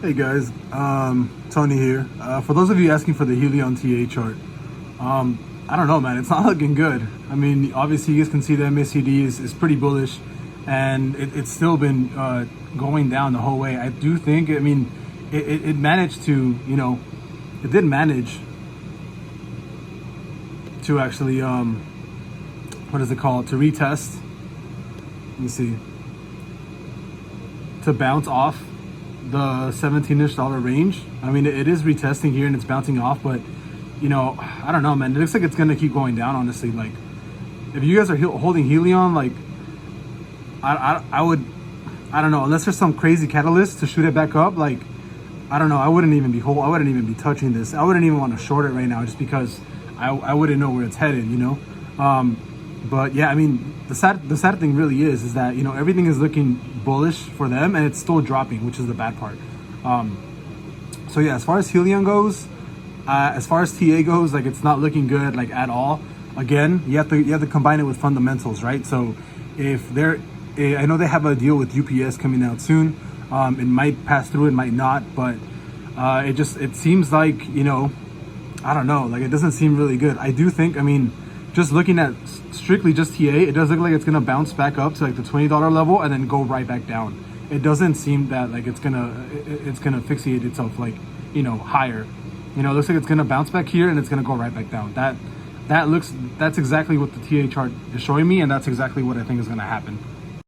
Hey guys, Tony here. For those of you asking for the HYLIION TA chart, I don't know, man. It's not looking good. I mean, obviously you guys can see the MACD is pretty bullish, and it's still been going down the whole way. I do think, I mean, it managed to, it did manage to actually, what is it called? To retest. Let me see. To bounce off the $17-ish range. I mean, it is retesting here and it's bouncing off, but I don't know, man. It looks like it's gonna keep going down, honestly. Like, if you guys are holding HYLIION, like, I would, I don't know, unless there's some crazy catalyst to shoot it back up. Like, I don't know. I wouldn't even be touching this. I wouldn't even want to short it right now, just because I wouldn't know where it's headed, But yeah, I mean, the sad thing really is that everything is looking bullish for them, and it's still dropping, which is the bad part. So yeah, as far as HYLIION goes, as far as TA goes, like, it's not looking good, like, at all. Again, you have to combine it with fundamentals, right? So if I know they have a deal with UPS coming out soon. It might pass through, it might not, but it seems like, I don't know, like, it doesn't seem really good. I do think, I mean, just looking at strictly just TA, it does look like it's gonna bounce back up to like the $20 level and then go right back down. It doesn't seem that like it's gonna fixate itself, like, higher. It looks like it's gonna bounce back here and it's gonna go right back down. That's exactly what the TA chart is showing me, and that's exactly what I think is gonna happen.